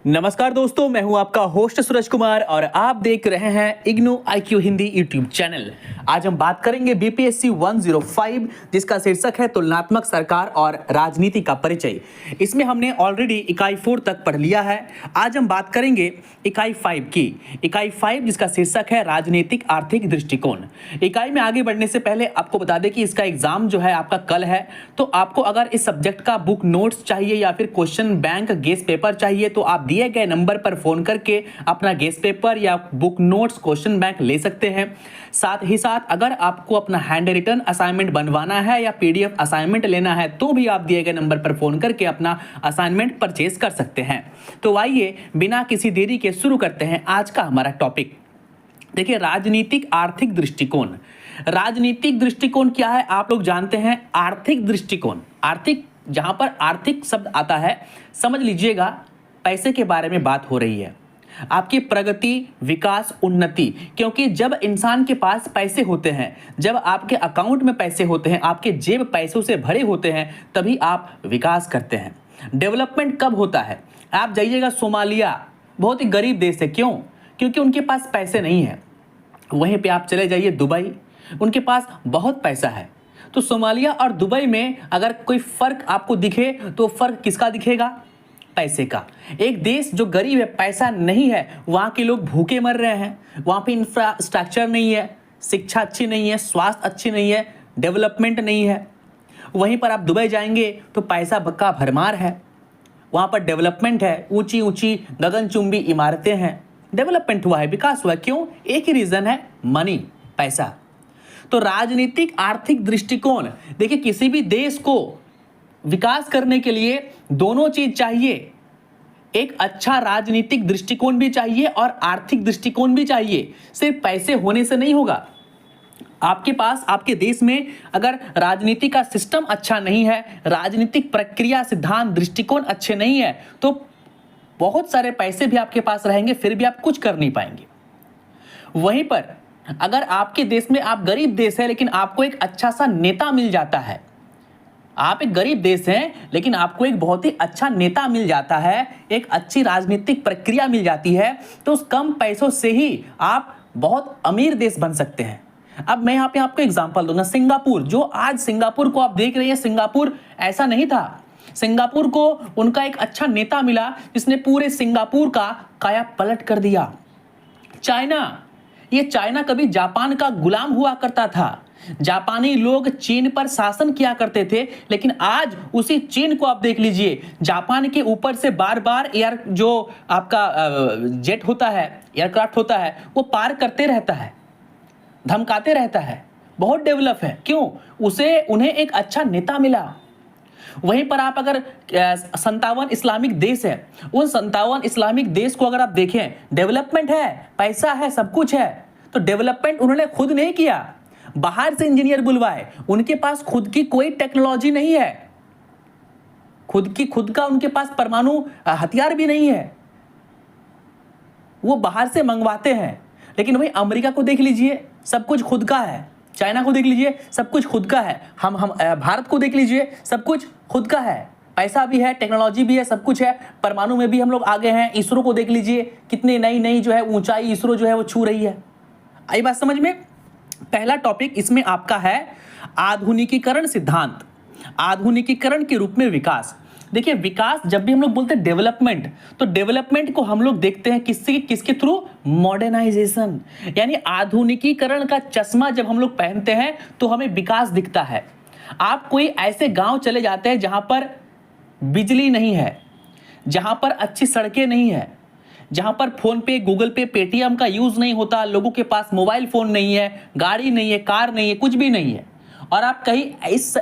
नमस्कार दोस्तों, मैं हूं आपका होस्ट सूरज कुमार और आप देख रहे हैं IGNOU IQ Hindi YouTube channel. आज हम बात करेंगे BPSC 105 जिसका शीर्षक है तुलनात्मक सरकार और राजनीति का परिचय। इसमें हमने ऑलरेडी इकाई 4 तक पढ़ लिया है। आज हम बात करेंगे इकाई 5 की। इकाई 5 जिसका शीर्षक है राजनीतिक आर्थिक दृष्टिकोण। इकाई में आगे बढ़ने से पहले आपको बता दें कि इसका एग्जाम जो है आपका कल है, तो आपको अगर इस सब्जेक्ट का बुक नोट्स चाहिए या फिर क्वेश्चन बैंक गेस पेपर चाहिए तो आप दिए गए नंबर पर फोन करके अपना गेस पेपर या बुक नोट्स क्वेश्चन बैंक ले सकते हैं। साथ ही साथ अगर आपको अपना हैंड रिटन असाइनमेंट बनवाना है या PDF असाइनमेंट लेना है तो भी आप दिए गए नंबर पर फोन करके अपना असाइनमेंट परचेज कर सकते हैं। तो आइए बिना किसी देरी के शुरू करते हैं आज का हमारा टॉपिक। देखिए, राजनीतिक आर्थिक दृष्टिकोण। राजनीतिक दृष्टिकोण क्या है आप लोग जानते हैं। आर्थिक दृष्टिकोण, आर्थिक जहां पर आर्थिक शब्द आता है समझ लीजिएगा पैसे के बारे में बात हो रही है, आपकी प्रगति, विकास, उन्नति। क्योंकि जब इंसान के पास पैसे होते हैं, जब आपके अकाउंट में पैसे होते हैं, आपके जेब पैसों से भरे होते हैं, तभी आप विकास करते हैं। डेवलपमेंट कब होता है? आप जाइएगा सोमालिया, बहुत ही गरीब देश है। क्यों? क्योंकि उनके पास पैसे नहीं है। वहीं पे आप चले जाइए दुबई, उनके पास बहुत पैसा है। तो सोमालिया और दुबई में अगर कोई फर्क आपको दिखे तो फर्क किसका दिखेगा? पैसे का। एक देश जो गरीब है, पैसा नहीं है, वहाँ के लोग भूखे मर रहे हैं। वहाँ पे इंफ्रास्ट्रक्चर नहीं है, शिक्षा अच्छी नहीं है, स्वास्थ्य अच्छी नहीं है, डेवलपमेंट नहीं है। वहीं पर आप दुबई जाएंगे तो पैसा का भरमार है, वहाँ पर डेवलपमेंट है, ऊंची ऊंची गगनचुंबी इमारतें हैं, डेवलपमेंट हुआ है, विकास हुआ है। क्यों? एक ही रीज़न है, मनी, पैसा। तो राजनीतिक आर्थिक दृष्टिकोण, देखिए किसी भी देश को विकास करने के लिए दोनों चीज चाहिए। एक अच्छा राजनीतिक दृष्टिकोण भी चाहिए और आर्थिक दृष्टिकोण भी चाहिए। सिर्फ पैसे होने से नहीं होगा। आपके पास, आपके देश में अगर राजनीति का सिस्टम अच्छा नहीं है, राजनीतिक प्रक्रिया, सिद्धांत, दृष्टिकोण अच्छे नहीं है, तो बहुत सारे पैसे भी आपके पास रहेंगे, फिर भी आप कुछ कर नहीं पाएंगे। वहीं पर अगर आपके देश में, आप गरीब देश है लेकिन आपको एक अच्छा सा नेता मिल जाता है, आप एक गरीब देश हैं लेकिन आपको एक बहुत ही अच्छा नेता मिल जाता है, एक अच्छी राजनीतिक प्रक्रिया मिल जाती है, तो उस कम पैसों से ही आप बहुत अमीर देश बन सकते हैं। अब मैं यहाँ पे आपको एग्जांपल दूंगा। सिंगापुर, जो आज सिंगापुर को आप देख रहे हैं, सिंगापुर ऐसा नहीं था। सिंगापुर को उनका एक अच्छा नेता मिला जिसने पूरे सिंगापुर का काया पलट कर दिया। चाइना, ये चाइना कभी जापान का गुलाम हुआ करता था। जापानी लोग चीन पर शासन किया करते थे, लेकिन आज उसी चीन को आप देख लीजिए, जापान के ऊपर से बार बार एयर, जो आपका जेट होता है, एयरक्राफ्ट होता है, वो पार करते रहता है, धमकाते रहता है, बहुत डेवलप है। क्यों? उन्हें एक अच्छा नेता मिला। वहीं पर आप अगर 57 इस्लामिक देश है, उन 57 इस्लामिक देश को अगर आप देखें, डेवलपमेंट है, पैसा है, सब कुछ है। तो डेवलपमेंट उन्होंने खुद नहीं किया, बाहर से इंजीनियर बुलवाए। उनके पास खुद की कोई टेक्नोलॉजी नहीं है, खुद का उनके पास परमाणु हथियार भी नहीं है, वो बाहर से मंगवाते हैं। लेकिन वही अमेरिका को देख लीजिए, सब कुछ खुद का है। चाइना को देख लीजिए, सब कुछ खुद का है। हम भारत को देख लीजिए, सब कुछ खुद का है, पैसा भी है, टेक्नोलॉजी भी है, सब कुछ है। परमाणु में भी हम लोग आगे हैं। इसरो को देख लीजिए, कितनी नई नई जो है ऊंचाई इसरो जो है वो छू रही है। आई बात समझ में? पहला टॉपिक इसमें आपका है आधुनिकीकरण सिद्धांत, आधुनिकीकरण के रूप में विकास। देखिए, विकास जब भी हम लोग बोलते हैं डेवलपमेंट, तो डेवलपमेंट को हम लोग देखते हैं किसके थ्रू? मॉडर्नाइजेशन, यानी आधुनिकीकरण का चश्मा जब हम लोग पहनते हैं तो हमें विकास दिखता है। आप कोई ऐसे गांव चले जाते हैं जहां पर बिजली नहीं है, जहां पर अच्छी सड़कें नहीं है, जहां पर फोन पे, गूगल पे, पेटीएम का यूज नहीं होता, लोगों के पास मोबाइल फोन नहीं है, गाड़ी नहीं है, कार नहीं है, कुछ भी नहीं है, और आप कहीं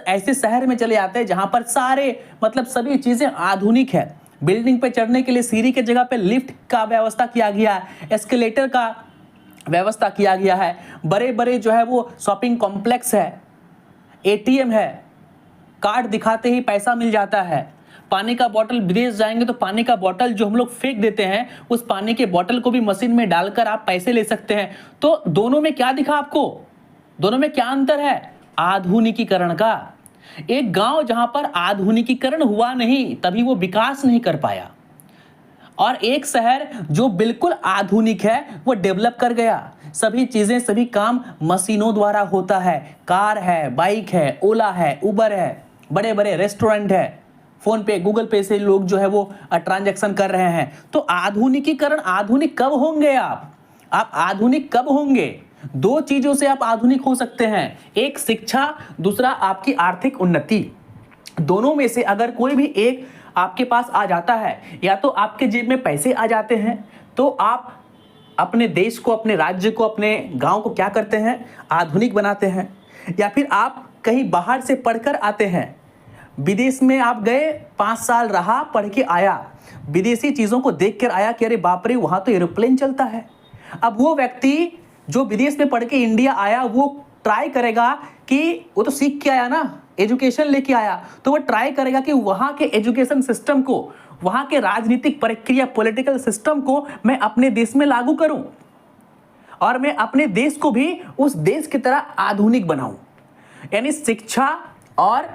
ऐसे शहर में चले जाते हैं जहां पर सारे, मतलब सभी चीजें आधुनिक है। बिल्डिंग पे चढ़ने के लिए सीढ़ी के जगह पे लिफ्ट का व्यवस्था किया गया है, एस्केलेटर का व्यवस्था किया गया है, बड़े बड़े जो है वो शॉपिंग कॉम्प्लेक्स है, ATM है, कार्ड दिखाते ही पैसा मिल जाता है। पानी का बोतल, विदेश जाएंगे तो पानी का बोतल जो हम लोग फेंक देते हैं, उस पानी के बोतल को भी मशीन में डालकर आप पैसे ले सकते हैं। तो दोनों में क्या दिखा आपको? दोनों में क्या अंतर है? आधुनिकीकरण का। एक गांव जहां पर आधुनिकीकरण हुआ नहीं, तभी वो विकास नहीं कर पाया। और एक शहर जो बिल्कुल आधुनिक है वो डेवलप कर गया। सभी चीजें, सभी काम मशीनों द्वारा होता है। कार है, बाइक है, ओला है, उबर है, बड़े बड़े रेस्टोरेंट है, फोन पे, गूगल पे से लोग जो है वो ट्रांजैक्शन कर रहे हैं। तो आधुनिकीकरण, आधुनिक कब होंगे आप आधुनिक कब होंगे? दो चीजों से आप आधुनिक हो सकते हैं, एक शिक्षा, दूसरा आपकी आर्थिक उन्नति। दोनों में से अगर कोई भी एक आपके पास आ जाता है, या तो आपके जेब में पैसे आ जाते हैं, तो आप अपने देश को, अपने राज्य को, अपने गांव को क्या करते हैं? आधुनिक बनाते हैं। या फिर आप कहीं बाहर से पढ़कर आते हैं, विदेश में आप गए, 5 साल रहा, पढ़ के आया, विदेशी चीजों को देख कर आया कि अरे बाप रे, वहां तो एरोप्लेन चलता है। अब वो व्यक्ति जो विदेश में पढ़ के इंडिया आया, वो ट्राई करेगा कि वो तो सीख के आया ना, एजुकेशन लेके आया, तो वो ट्राई करेगा कि वहां के एजुकेशन सिस्टम को, वहां के राजनीतिक प्रक्रिया, पॉलिटिकल सिस्टम को मैं अपने देश में लागू करूं और मैं अपने देश को भी उस देश की तरह आधुनिक बनाऊं। यानी शिक्षा और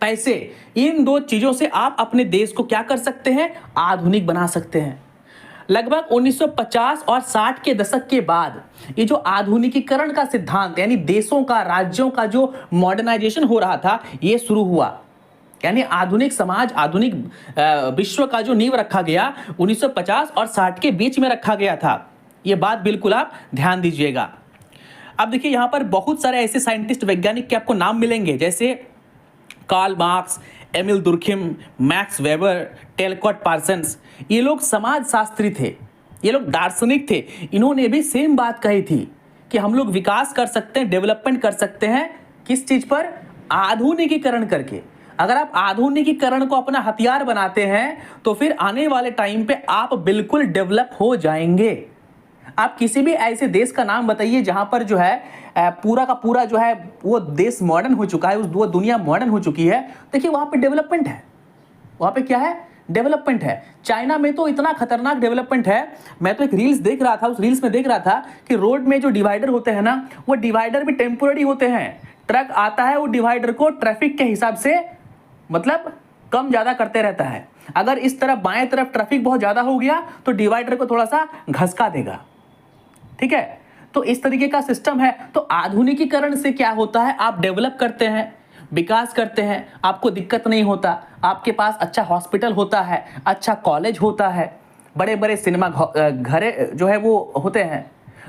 पैसे, इन दो चीजों से आप अपने देश को क्या कर सकते हैं? आधुनिक बना सकते हैं। लगभग 1950 और 60 के दशक के बाद ये जो आधुनिकीकरण का सिद्धांत, यानी देशों का, राज्यों का जो मॉडर्नाइजेशन हो रहा था, ये शुरू हुआ। यानी आधुनिक समाज, आधुनिक विश्व का जो नींव रखा गया 1950 और 60 के बीच में रखा गया था। ये बात बिल्कुल आप ध्यान दीजिएगा। अब देखिए, यहां पर बहुत सारे ऐसे साइंटिस्ट, वैज्ञानिक के आपको नाम मिलेंगे, जैसे Karl Marx, Emile Durkheim, Max Weber, Talcott Parsons. ये लोग समाज शास्त्री थे, ये लोग दार्शनिक थे। इन्होंने भी सेम बात कही थी कि हम लोग विकास कर सकते हैं, डेवलपमेंट कर सकते हैं, किस चीज पर? आधुनिकीकरण करके। अगर आप आधुनिकीकरण को अपना हथियार बनाते हैं, तो फिर आने वाले टाइम पे आप बिल्कुल डेवलप हो जाएंगे। आप किसी भी ऐसे देश का नाम बताइए जहां पर जो है पूरा का पूरा जो है वो देश मॉडर्न हो चुका है, वो दुनिया मॉडर्न हो चुकी है। देखिए, वहां पे डेवलपमेंट है, वहां पे क्या है? डेवलपमेंट है। चाइना में तो इतना खतरनाक डेवलपमेंट है। मैं तो एक रील्स देख रहा था, उस रील्स में देख रहा था कि रोड में जो डिवाइडर होते हैं ना, वो डिवाइडर भी टेम्पोररी होते हैं। ट्रक आता है, वो डिवाइडर को ट्रैफिक के हिसाब से मतलब कम ज्यादा करते रहता है। अगर इस तरफ बाएं तरफ ट्रैफिक बहुत ज्यादा हो गया तो डिवाइडर को थोड़ा सा घसका देगा। ठीक है, तो इस तरीके का सिस्टम है। तो आधुनिकीकरण से क्या होता है? आप डेवलप करते हैं, विकास करते हैं, आपको दिक्कत नहीं होता, आपके पास अच्छा हॉस्पिटल होता है, अच्छा कॉलेज होता है, बड़े बड़े सिनेमा घर जो है वो होते हैं,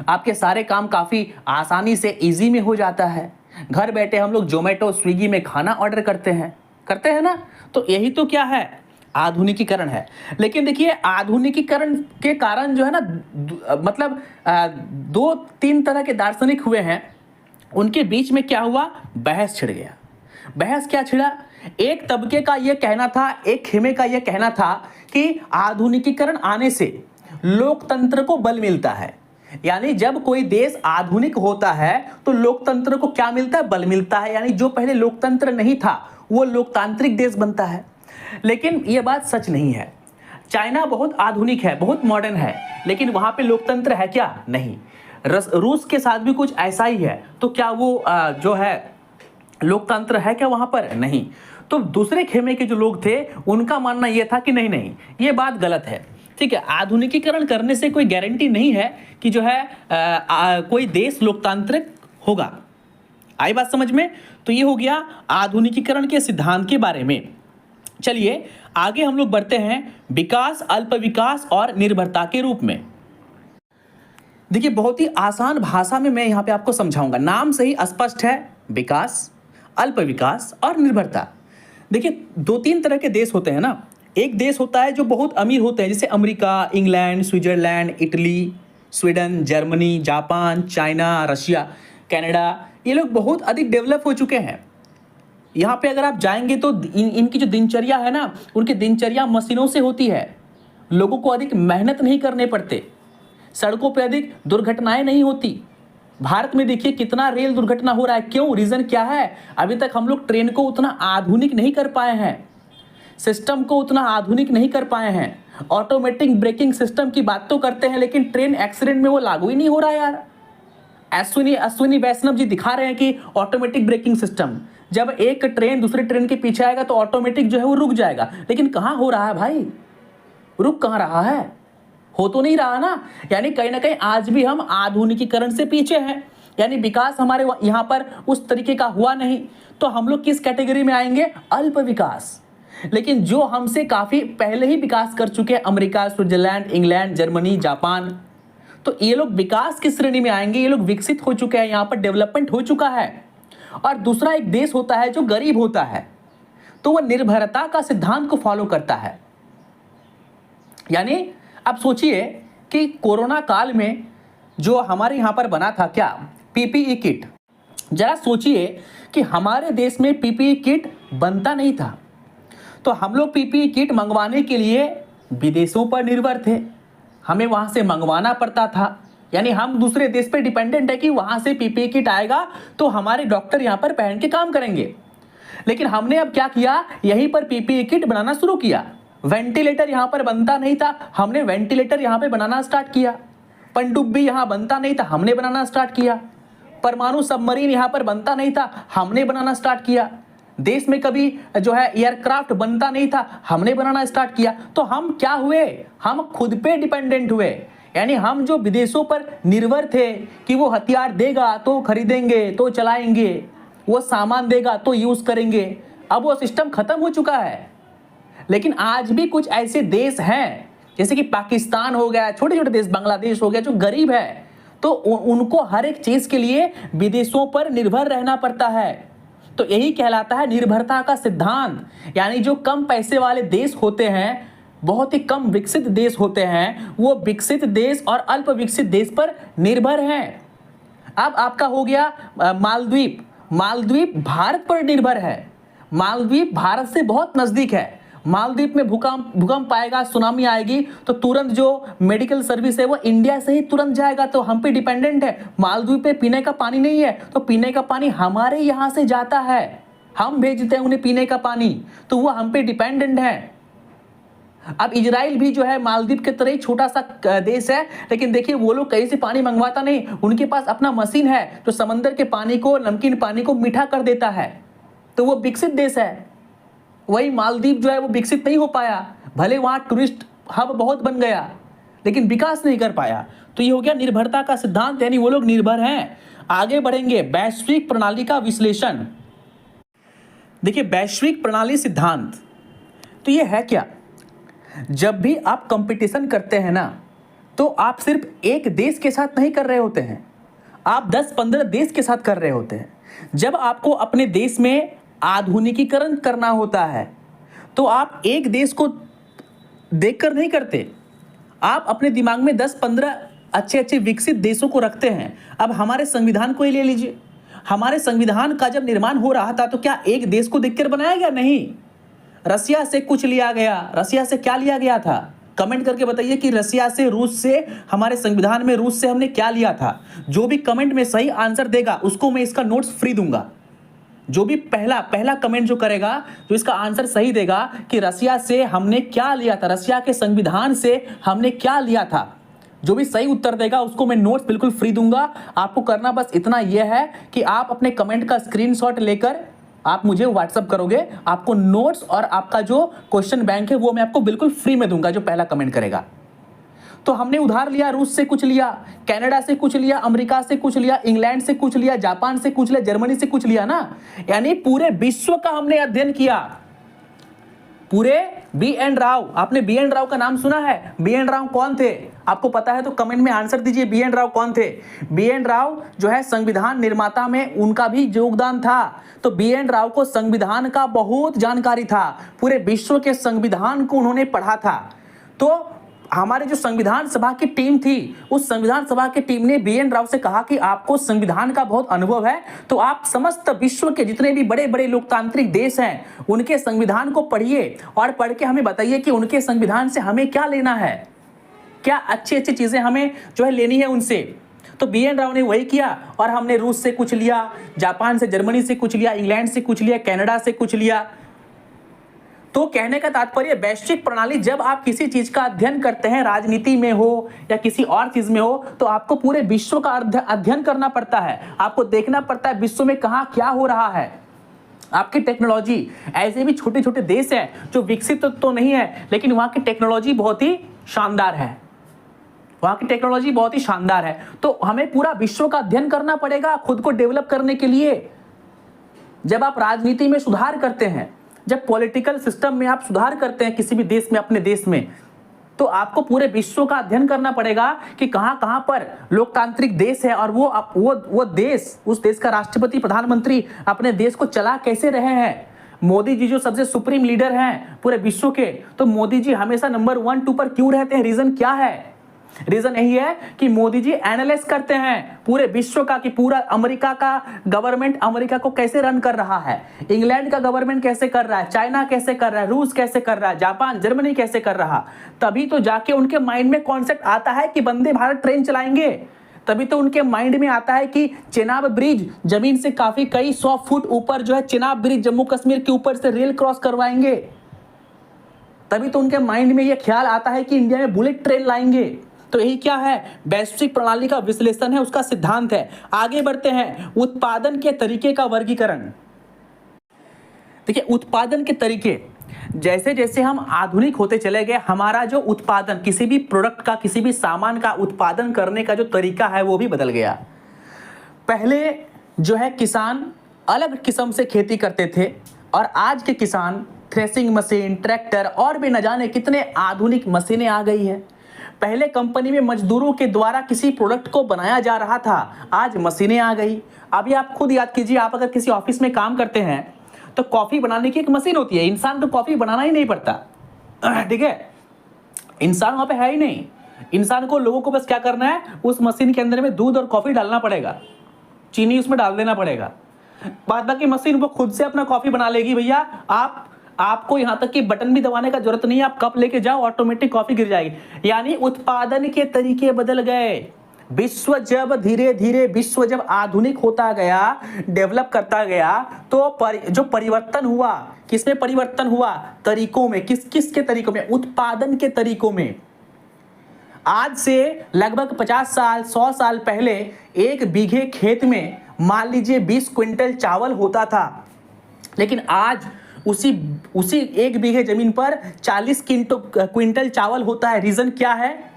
आपके सारे काम काफ़ी आसानी से इजी में हो जाता है। घर बैठे हम लोग जोमेटो, स्विगी में खाना ऑर्डर करते हैं ना। तो यही तो क्या है? आधुनिकीकरण है। लेकिन देखिए, आधुनिकीकरण के कारण जो है ना, मतलब 2-3 तरह के दार्शनिक हुए हैं, उनके बीच में क्या हुआ? बहस छिड़ गया। बहस क्या छिड़ा? एक तबके का यह कहना था, एक खेमे का यह कहना था कि आधुनिकीकरण आने से लोकतंत्र को बल मिलता है। यानी जब कोई देश आधुनिक होता है तो लोकतंत्र को क्या मिलता है? बल मिलता है। यानी जो पहले लोकतंत्र नहीं था वो लोकतांत्रिक देश बनता है। लेकिन यह बात सच नहीं है। चाइना बहुत आधुनिक है, बहुत मॉडर्न है, लेकिन वहां पे लोकतंत्र है क्या? नहीं। रूस के साथ भी कुछ ऐसा ही है। तो क्या वो जो है लोकतंत्र है क्या वहां पर? नहीं। तो दूसरे खेमे के जो लोग थे उनका मानना यह था कि नहीं नहीं, ये बात गलत है। ठीक है, आधुनिकीकरण करने से कोई गारंटी नहीं है कि जो है कोई देश लोकतांत्रिक होगा। आई बात समझ में? तो ये हो गया आधुनिकीकरण के सिद्धांत के बारे में। चलिए आगे हम लोग बढ़ते हैं विकास, अल्प विकास और निर्भरता के रूप में। देखिए, बहुत ही आसान भाषा में मैं यहां पे आपको समझाऊंगा। नाम से ही स्पष्ट है, विकास, अल्प विकास और निर्भरता। देखिए, 2-3 तरह के देश होते हैं ना। एक देश होता है जो बहुत अमीर होते हैं, जैसे America, England, Switzerland, Italy, Sweden, Germany, Japan, China, Russia, Canada. ये लोग बहुत अधिक डेवलप हो चुके हैं। यहाँ पे अगर आप जाएंगे तो इनकी जो दिनचर्या है ना, उनकी दिनचर्या मशीनों से होती है। लोगों को अधिक मेहनत नहीं करने पड़ते, सड़कों पे अधिक दुर्घटनाएं नहीं होती। भारत में देखिए कितना रेल दुर्घटना हो रहा है। क्यों? रीजन क्या है? अभी तक हम लोग ट्रेन को उतना आधुनिक नहीं कर पाए हैं, सिस्टम को उतना आधुनिक नहीं कर पाए हैं। ऑटोमेटिक ब्रेकिंग सिस्टम की बात तो करते हैं, लेकिन ट्रेन एक्सीडेंट में वो लागू ही नहीं हो रहा है यार। अश्विनी वैष्णव जी दिखा रहे हैं कि ऑटोमेटिक ब्रेकिंग सिस्टम, जब एक ट्रेन दूसरे ट्रेन के पीछे आएगा तो ऑटोमेटिक जो है वो रुक जाएगा, लेकिन कहाँ हो रहा है भाई? रुक कहाँ रहा है, हो तो नहीं रहा ना। यानी कहीं ना कहीं आज भी हम आधुनिकीकरण से पीछे हैं, यानी विकास हमारे यहाँ पर उस तरीके का हुआ नहीं। तो हम लोग किस कैटेगरी में आएंगे, अल्प विकास। लेकिन जो हमसे काफी पहले ही विकास कर चुके हैं, America, Switzerland, England, Germany, Japan, तो ये लोग विकास की श्रेणी में आएंगे, ये लोग विकसित हो चुके हैं, यहाँ पर डेवलपमेंट हो चुका है। और दूसरा एक देश होता है जो गरीब होता है, तो वह निर्भरता का सिद्धांत को फॉलो करता है। यानी अब सोचिए कि कोरोना काल में जो हमारे यहाँ पर बना था क्या, पीपीई किट। जरा सोचिए कि हमारे देश में पीपीई किट बनता नहीं था, तो हम लोग पीपीई किट मंगवाने के लिए विदेशों पर निर्भर थे, हमें वहाँ से मंगवाना पड़ता था। यानी हम दूसरे देश पे डिपेंडेंट है कि वहाँ से पीपीई किट आएगा तो हमारे डॉक्टर यहाँ पर पहन के काम करेंगे। लेकिन हमने अब क्या किया, यहीं पर पीपीई किट बनाना शुरू किया। वेंटिलेटर यहाँ पर बनता नहीं था, हमने वेंटिलेटर यहाँ पे बनाना स्टार्ट किया। पनडुब्बी यहाँ बनता नहीं था, हमने बनाना स्टार्ट किया। परमाणु सबमरीन यहाँ पर बनता नहीं था, हमने बनाना स्टार्ट किया। देश में कभी जो है एयरक्राफ्ट बनता नहीं था, हमने बनाना स्टार्ट किया। तो हम क्या हुए, हम खुद पे डिपेंडेंट हुए। यानी हम जो विदेशों पर निर्भर थे कि वो हथियार देगा तो खरीदेंगे तो चलाएंगे, वो सामान देगा तो यूज करेंगे, अब वो सिस्टम खत्म हो चुका है। लेकिन आज भी कुछ ऐसे देश हैं जैसे कि पाकिस्तान हो गया, छोटे छोटे देश, बांग्लादेश हो गया, जो गरीब है, तो उनको हर एक चीज के लिए विदेशों पर निर्भर रहना पड़ता है। तो यही कहलाता है निर्भरता का सिद्धांत। यानी जो कम पैसे वाले देश होते हैं, बहुत ही कम विकसित देश होते हैं, वो विकसित देश और अल्प विकसित देश पर निर्भर हैं। अब आपका हो गया मालदीव। मालदीव भारत पर निर्भर है, मालदीव भारत से बहुत नजदीक है। मालदीव में भूकंप आएगा, सुनामी आएगी, तो तुरंत जो मेडिकल सर्विस है वो इंडिया से ही तुरंत जाएगा, तो हम पे डिपेंडेंट है। मालदीव पे पीने का पानी नहीं है, तो पीने का पानी हमारे यहाँ से जाता है, हम भेजते हैं उन्हें पीने का पानी, तो वो हम पे डिपेंडेंट है। अब इजराइल भी जो है मालदीव के तरह ही छोटा सा देश है, लेकिन देखिए वो लोग कहीं से पानी मंगवाता नहीं, उनके पास अपना मशीन है जो समंदर के पानी को, नमकीन पानी को मीठा कर देता है, तो वो विकसित देश है। वही मालदीव जो है वो विकसित नहीं हो पाया, भले वहां टूरिस्ट हब बहुत बन गया, लेकिन विकास नहीं कर पाया। तो ये हो गया निर्भरता का सिद्धांत, यानी वो लोग निर्भर हैं। आगे बढ़ेंगे, वैश्विक प्रणाली का विश्लेषण। देखिए वैश्विक प्रणाली सिद्धांत तो ये है क्या, जब भी आप कंपटीशन करते हैं ना, तो आप सिर्फ एक देश के साथ नहीं कर रहे होते हैं, आप 10-15 देश के साथ कर रहे होते हैं। जब आपको अपने देश में आधुनिकीकरण करना होता है, तो आप एक देश को देखकर नहीं करते, आप अपने दिमाग में 10-15 अच्छे अच्छे विकसित देशों को रखते हैं। अब हमारे संविधान को ही ले लीजिए, हमारे संविधान का जब निर्माण हो रहा था तो क्या एक देश को देखकर बनाया गया? नहीं, रसिया से कुछ लिया गया। रसिया से क्या लिया गया था? कमेंट करके बताइए कि रसिया से, रूस से, हमारे संविधान में रूस से हमने क्या लिया था। जो भी कमेंट में सही आंसर देगा उसको मैं इसका नोट्स फ्री दूंगा। जो भी पहला कमेंट जो करेगा, जो इसका आंसर सही देगा कि रसिया से हमने क्या लिया था, रसिया के संविधान से हमने क्या लिया था, जो भी सही उत्तर देगा उसको मैं नोट्स बिल्कुल फ्री दूंगा। आपको करना बस इतना यह है कि आप अपने कमेंट का स्क्रीनशॉट लेकर आप मुझे व्हाट्सअप करोगे, आपको नोट्स और आपका जो क्वेश्चन बैंक है वो मैं आपको बिल्कुल फ्री में दूंगा, जो पहला कमेंट करेगा। तो हमने उधार लिया, रूस से कुछ लिया, कनाडा से कुछ लिया, अमेरिका से कुछ लिया, इंग्लैंड से कुछ लिया, जापान से कुछ लिया, जर्मनी से कुछ लिया ना। यानी पूरे विश्व का हमने अध्ययन किया, पूरे। बी.एन. राव, आपने बी.एन. राव का नाम सुना है? बी.एन. राव कौन थे? आपको पता है तो कमेंट में आंसर दीजिए, बी.एन. राव कौन थे? बी.एन. राव जो है संविधान निर्माता में उनका भी योगदान था। तो बी.एन. राव को संविधान का बहुत जानकारी था, पूरे विश्व के संविधान को उन्होंने पढ़ा था। तो हमारे जो संविधान सभा की टीम थी, उस संविधान सभा की टीम ने बी.एन. राव से कहा कि आपको संविधान का बहुत अनुभव है, तो आप समस्त विश्व के जितने भी बड़े बड़े लोकतांत्रिक देश हैं उनके संविधान को पढ़िए और पढ़ के हमें बताइए कि उनके संविधान से हमें क्या लेना है, क्या अच्छी अच्छी चीजें हमें जो है लेनी है उनसे। तो बी.एन. राव ने वही किया और हमने रूस से कुछ लिया, जापान से, जर्मनी से कुछ लिया, इंग्लैंड से कुछ लिया, कनाडा से कुछ लिया। तो कहने का तात्पर्य, वैश्विक प्रणाली, जब आप किसी चीज का अध्ययन करते हैं, राजनीति में हो या किसी और चीज में हो, तो आपको पूरे विश्व का अध्ययन करना पड़ता है, आपको देखना पड़ता है विश्व में कहाँ क्या हो रहा है। आपकी टेक्नोलॉजी, ऐसे भी छोटे छोटे देश हैं जो विकसित तो नहीं है लेकिन वहां की टेक्नोलॉजी बहुत ही शानदार है, वहां की टेक्नोलॉजी बहुत ही शानदार है। तो हमें पूरा विश्व का अध्ययन करना पड़ेगा खुद को डेवलप करने के लिए। जब आप राजनीति में सुधार करते हैं, जब पॉलिटिकल सिस्टम में आप सुधार करते हैं किसी भी देश में, अपने देश में, तो आपको पूरे विश्व का अध्ययन करना पड़ेगा कि कहां कहां पर लोकतांत्रिक देश है और वो देश, उस देश का राष्ट्रपति प्रधानमंत्री अपने देश को चला कैसे रहे हैं। मोदी जी जो सबसे सुप्रीम लीडर हैं पूरे विश्व के, तो मोदी जी हमेशा नंबर 1 2 पर क्यों रहते हैं? रीजन क्या है? रीजन यही है कि मोदी जी एनालाइज करते हैं पूरे विश्व का कि पूरा अमेरिका का गवर्नमेंट अमेरिका को कैसे रन कर रहा है, इंग्लैंड का गवर्नमेंट कैसे कर रहा है, चाइना कैसे कर रहा है, रूस कैसे कर रहा है, जापान जर्मनी कैसे कर रहा। तभी तो जाके उनके माइंड में कॉन्सेप्ट आता है कि वंदे भारत ट्रेन चलाएंगे। तभी तो उनके माइंड में आता है कि चेनाब ब्रिज, जमीन से काफी कई 100 फुट ऊपर जो है चेनाब ब्रिज, जम्मू कश्मीर के ऊपर से रेल क्रॉस करवाएंगे। तभी तो उनके माइंड में यह ख्याल आता है कि इंडिया में बुलेट ट्रेन लाएंगे। तो यही क्या है? वैश्विक प्रणाली का विश्लेषण है, उसका सिद्धांत है। आगे बढ़ते हैं, उत्पादन के तरीके का वर्गीकरण। देखिए, उत्पादन के तरीके, जैसे जैसे हम आधुनिक होते चले गए, हमारा जो उत्पादन, किसी भी प्रोडक्ट का, किसी भी सामान का उत्पादन करने का जो तरीका है वो भी बदल गया। पहले जो है किसान अलग किस्म से खेती करते थे और आज के किसान थ्रेसिंग मशीन, ट्रैक्टर और भी न जाने कितने आधुनिक मशीनें आ गई है। पहले कंपनी में मजदूरों के द्वारा किसी प्रोडक्ट को बनाया जा रहा था, आज मशीनें आ गई। अभी आप खुद याद कीजिए, आप अगर किसी ऑफिस में काम करते हैं तो कॉफी बनाने की एक मशीन होती है, इंसान को कॉफी बनाना ही नहीं पड़ता, ठीक है? इंसान वहां पे है ही नहीं। इंसान को, लोगों को बस क्या करना है, उस मशीन के अंदर में दूध और कॉफी डालना पड़ेगा, चीनी उसमें डाल देना पड़ेगा, बाद बाकी मशीन वो खुद से अपना कॉफी बना लेगी। भैया आपको यहां तक कि बटन भी दबाने का जरूरत नहीं है, आप कप लेके जाओ, ऑटोमेटिक कॉफी गिर जाएगी। यानी उत्पादन के तरीके बदल गए। विश्व जब धीरे धीरे विश्व जब आधुनिक होता गया, डेवलप करता गया, तो जो परिवर्तन हुआ, किसमें परिवर्तन हुआ? तरीकों में। किसके तरीकों में? उत्पादन के तरीकों में। आज से लगभग 50 साल 100 साल पहले एक बीघे खेत में मान लीजिए 20 क्विंटल चावल होता था, लेकिन आज उसी एक बीघे जमीन पर 40 क्विंटल चावल होता है। रीजन क्या है?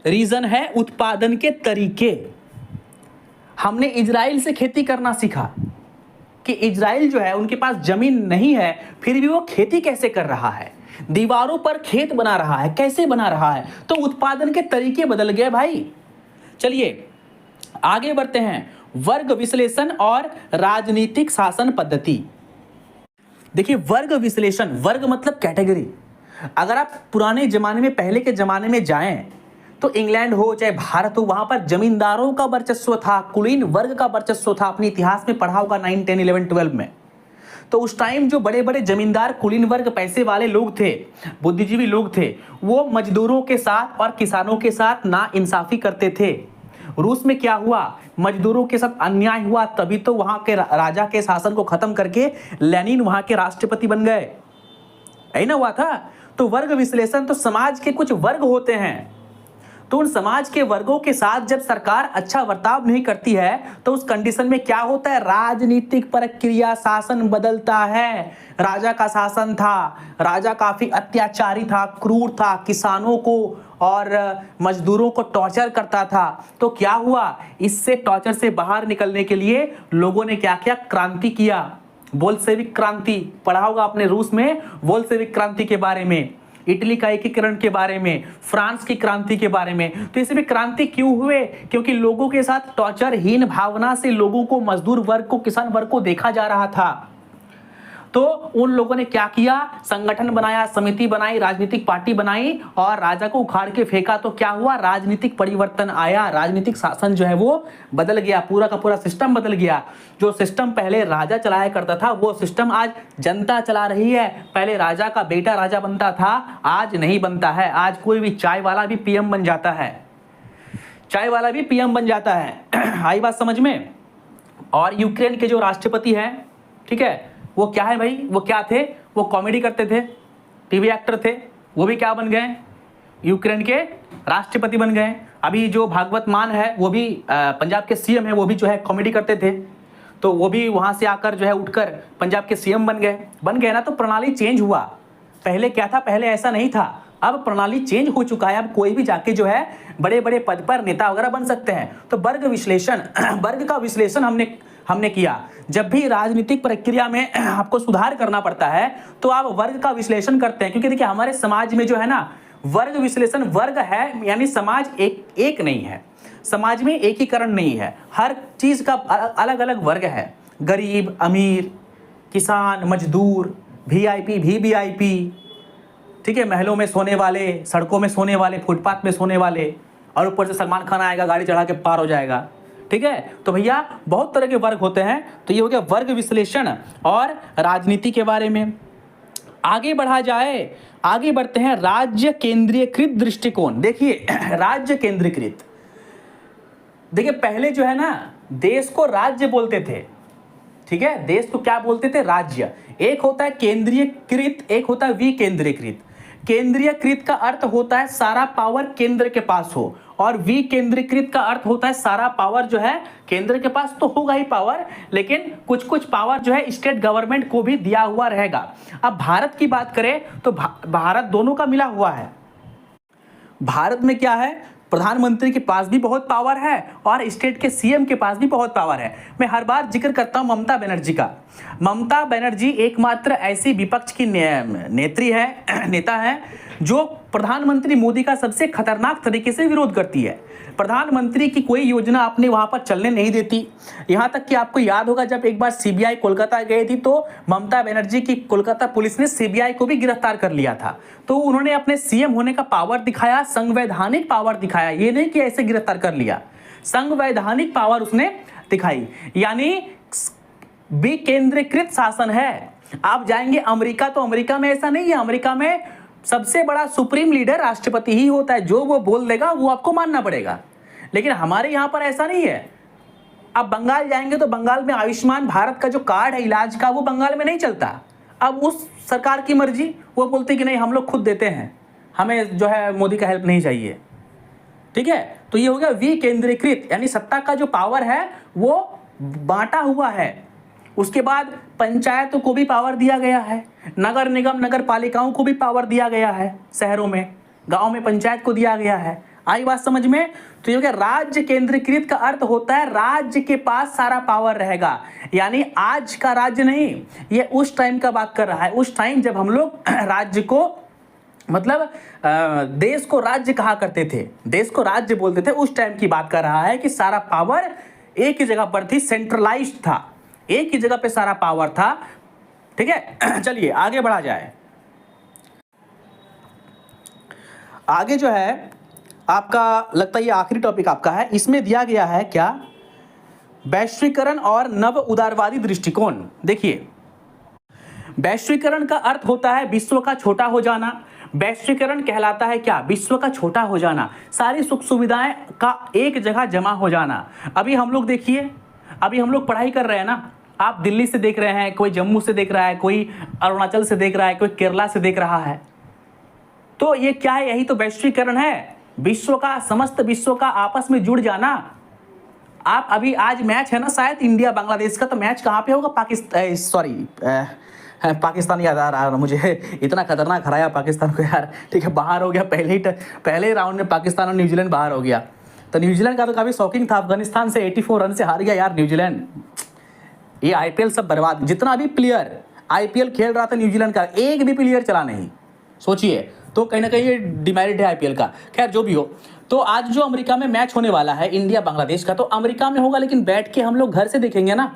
रीजन है उत्पादन के तरीके। हमने इजराइल से खेती करना सीखा कि इजराइल जो है उनके पास जमीन नहीं है, फिर भी वो खेती कैसे कर रहा है, दीवारों पर खेत बना रहा है, कैसे बना रहा है। तो उत्पादन के तरीके बदल गए भाई। चलिए आगे बढ़ते हैं, वर्ग विश्लेषण और राजनीतिक शासन पद्धति। देखिए, वर्ग विश्लेषण, वर्ग मतलब कैटेगरी। अगर आप पुराने जमाने में, पहले के जमाने में जाएं तो इंग्लैंड हो चाहे भारत हो, वहां पर जमींदारों का वर्चस्व था, कुलीन वर्ग का वर्चस्व था। अपने इतिहास में पढ़ा होगा 9, 10, 11, 12 में। तो उस टाइम जो बड़े बड़े जमींदार, कुलीन वर्ग, पैसे वाले लोग थे, बुद्धिजीवी लोग थे, वो मजदूरों के साथ और किसानों के साथ नाइंसाफी करते थे। रूस में क्या हुआ? मजदूरों के साथ अन्याय हुआ, तभी तो वहां के राजा के शासन को खत्म करके लेनिन वहां के राष्ट्रपति बन गए। यही ना हुआ था? तो वर्ग विश्लेषण, तो समाज के कुछ वर्ग होते हैं, तो उन समाज के वर्गों के साथ जब सरकार अच्छा बर्ताव नहीं करती है तो उस कंडीशन में क्या होता है? राजनीतिक प्रक्रिया, शासन बदलता है। राजा का शासन था, राजा काफी अत्याचारी था, क्रूर था, किसानों को और मजदूरों को टॉर्चर करता था। तो क्या हुआ? इससे टॉर्चर से बाहर निकलने के लिए लोगों ने क्या किया? क्रांति किया, बोल्शेविक क्रांति। पढ़ा होगा आपने रूस में बोल्शेविक क्रांति के बारे में, इटली का एकीकरण के बारे में, फ्रांस की क्रांति के बारे में। तो इसमें क्रांति क्यों हुए? क्योंकि लोगों के साथ टॉर्चरहीन भावना से लोगों को, मजदूर वर्ग को, किसान वर्ग को देखा जा रहा था। तो उन लोगों ने क्या किया? संगठन बनाया, समिति बनाई, राजनीतिक पार्टी बनाई और राजा को उखाड़ के फेंका। तो क्या हुआ? राजनीतिक परिवर्तन आया, राजनीतिक शासन जो है वो बदल गया, पूरा का पूरा सिस्टम बदल गया। जो सिस्टम पहले राजा चलाया करता था वो सिस्टम आज जनता चला रही है। पहले राजा का बेटा राजा बनता था, आज नहीं बनता है। आज कोई भी चाय वाला भी पीएम बन जाता है, चाय वाला भी पीएम बन जाता है। आई बात समझ में? और यूक्रेन के जो राष्ट्रपति हैं, ठीक है, वो क्या है भाई? वो क्या थे? वो कॉमेडी करते थे, टीवी एक्टर थे, वो भी क्या बन गए? यूक्रेन के राष्ट्रपति बन गए। अभी जो भागवत मान है वो भी पंजाब के सीएम है, वो भी जो है कॉमेडी करते थे, तो वो भी वहां से आकर जो है उठकर पंजाब के सीएम बन गए ना। तो प्रणाली चेंज हुआ। पहले क्या था, पहले ऐसा नहीं था, अब प्रणाली चेंज हो चुका है। अब कोई भी जाके जो है बड़े बड़े पद पर नेता वगैरह बन सकते हैं। तो वर्ग का विश्लेषण हमने किया। जब भी राजनीतिक प्रक्रिया में आपको सुधार करना पड़ता है तो आप वर्ग का विश्लेषण करते हैं, क्योंकि देखिए हमारे समाज में जो है ना वर्ग विश्लेषण, वर्ग है यानी समाज एक नहीं है, समाज में एकीकरण नहीं है, हर चीज का अलग अलग वर्ग है। गरीब, अमीर, किसान, मजदूर, वीआईपी, वीवीआईपी, ठीक है, महलों में सोने वाले, सड़कों में सोने वाले, फुटपाथ में सोने वाले, और ऊपर से सलमान खान आएगा गाड़ी चढ़ा के पार हो जाएगा। ठीक है, तो भैया बहुत तरह के वर्ग होते हैं। तो ये हो गया वर्ग विश्लेषण और राजनीति के बारे में। आगे बढ़ा जाए, आगे बढ़ते हैं राज्य केंद्रीयकृत दृष्टिकोण। देखिए राज्य केंद्रीकृत, देखिए पहले जो है ना देश को राज्य बोलते थे, ठीक है, देश को क्या बोलते थे, राज्य। एक होता है केंद्रीयकृत, एक होता है विकेंद्रीकृत। केंद्रीयकृत का अर्थ होता है सारा पावर केंद्र के पास हो, और विकेंद्रीकृत का अर्थ होता है सारा पावर जो है केंद्र के पास तो होगा ही पावर, लेकिन कुछ कुछ पावर जो है स्टेट गवर्नमेंट को भी दिया हुआ रहेगा। अब भारत की बात करें तो भारत दोनों का मिला हुआ है। भारत में क्या है, प्रधानमंत्री के पास भी बहुत पावर है और स्टेट के सीएम के पास भी बहुत पावर है। मैं हर बार जिक्र करता हूं ममता बनर्जी का। ममता बनर्जी एकमात्र ऐसी विपक्ष की नेता है जो प्रधानमंत्री मोदी का सबसे खतरनाक तरीके से विरोध करती है। प्रधानमंत्री की कोई योजना आपने वहां पर चलने नहीं देती। यहां तक कि आपको याद होगा जब एक बार सीबीआई कोलकाता गई थी तो ममता बनर्जी की कोलकाता पुलिस ने सीबीआई को भी गिरफ्तार कर लिया था। तो उन्होंने अपने सीएम होने का पावर दिखाया, संवैधानिक पावर दिखाया, ये नहीं कि ऐसे गिरफ्तार कर लिया, संवैधानिक पावर उसने दिखाई, यानी विकेंद्रीकृत शासन है। आप जाएंगे अमेरिका तो अमेरिका में ऐसा नहीं है, अमेरिका में सबसे बड़ा सुप्रीम लीडर राष्ट्रपति ही होता है, जो वो बोल देगा वो आपको मानना पड़ेगा। लेकिन हमारे यहां पर ऐसा नहीं है। अब बंगाल जाएंगे तो बंगाल में आयुष्मान भारत का जो कार्ड है इलाज का वो बंगाल में नहीं चलता। अब उस सरकार की मर्जी, वो बोलते कि नहीं हम लोग खुद देते हैं, हमें जो है मोदी का हेल्प नहीं चाहिए। ठीक है, तो ये हो गया विकेंद्रीकृत, यानी सत्ता का जो पावर है वो बांटा हुआ है। उसके बाद पंचायतों को भी पावर दिया गया है, नगर निगम नगर पालिकाओं को भी पावर दिया गया है, शहरों में गांव में पंचायत को दिया गया है। आई बात समझ में? तो ये राज्य केंद्रीकृत का अर्थ होता है राज्य के पास सारा पावर रहेगा, यानी आज का राज्य नहीं, ये उस टाइम का बात कर रहा है। उस टाइम जब हम लोग राज्य को मतलब देश को राज्य कहा करते थे, देश को राज्य बोलते थे, उस टाइम की बात कर रहा है कि सारा पावर एक ही जगह पर थी, सेंट्रलाइज्ड था, एक ही जगह पे सारा पावर था। ठीक है, चलिए आगे बढ़ा जाए। आगे जो है आपका लगता है ये आखिरी टॉपिक आपका है, इसमें दिया गया है क्या, वैश्वीकरण और नव उदारवादी दृष्टिकोण। देखिए वैश्वीकरण का अर्थ होता है विश्व का छोटा हो जाना। वैश्वीकरण कहलाता है क्या, विश्व का छोटा हो जाना, सारी सुख सुविधाएं का एक जगह जमा हो जाना। अभी हम लोग देखिए, अभी हम लोग पढ़ाई कर रहे हैं ना, आप दिल्ली से देख रहे हैं, कोई जम्मू से देख रहा है, कोई अरुणाचल से देख रहा है, कोई केरला से देख रहा है। तो ये क्या है, यही तो वैश्वीकरण है, विश्व का, समस्त विश्व का आपस में जुड़ जाना। आप अभी आज मैच है ना शायद इंडिया बांग्लादेश का, तो मैच कहाँ पे होगा, पाकिस्तान याद आ रहा है मुझे, इतना खतरनाक हराया पाकिस्तान को यार। ठीक है, बाहर हो गया पहले राउंड में, पाकिस्तान और न्यूजीलैंड बाहर हो गया। तो न्यूजीलैंड का तो काफी शॉकिंग था, अफगानिस्तान से 84 रन से हार गया यार न्यूजीलैंड। ये आईपीएल सब बर्बाद, जितना भी प्लेयर आईपीएल खेल रहा था न्यूजीलैंड का, एक भी प्लेयर चला नहीं, सोचिए। तो कहीं ना कहीं ये डिमेरिट है आईपीएल का। खैर जो भी हो, तो आज जो अमेरिका में मैच होने वाला है इंडिया बांग्लादेश का, तो अमेरिका में होगा, लेकिन बैठ के हम लोग घर से देखेंगे ना,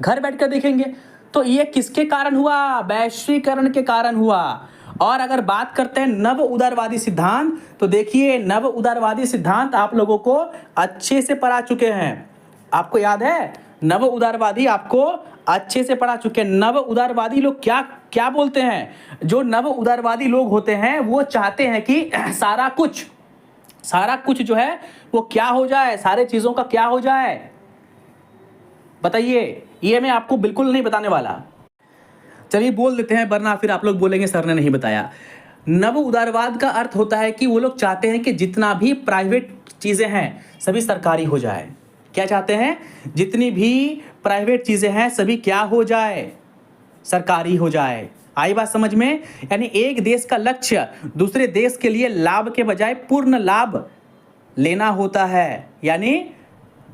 घर बैठ कर देखेंगे। तो ये किसके कारण हुआ, वैश्वीकरण के कारण हुआ। और अगर बात करते हैं नव उदारवादी सिद्धांत, तो देखिए नव उदारवादी सिद्धांत आप लोगों को अच्छे से पढ़ा चुके हैं, आपको याद है, नव उदारवादी आपको अच्छे से पढ़ा चुके हैं। नव उदारवादी लोग क्या क्या बोलते हैं, जो नव उदारवादी लोग होते हैं वो चाहते हैं कि सारा कुछ जो है वो क्या हो जाए, सारे चीजों का क्या हो जाए, बताइए। ये मैं आपको बिल्कुल नहीं बताने वाला, चलिए बोल देते हैं, वरना फिर आप लोग बोलेंगे सर ने नहीं बताया। नव उदारवाद का अर्थ होता है कि वो लोग चाहते हैं कि जितना भी प्राइवेट चीज़ें हैं सभी सरकारी हो जाए। क्या चाहते हैं? जितनी भी प्राइवेट चीज़ें हैं सभी क्या हो जाए? सरकारी हो जाए। आई बात समझ में? यानी एक देश का लक्ष्य दूसरे देश के लिए लाभ के बजाय पूर्ण लाभ लेना होता है। यानी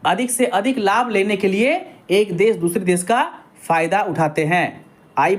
अधिक से अधिक लाभ लेने के लिए एक देश दूसरे देश का फायदा उठाते हैं।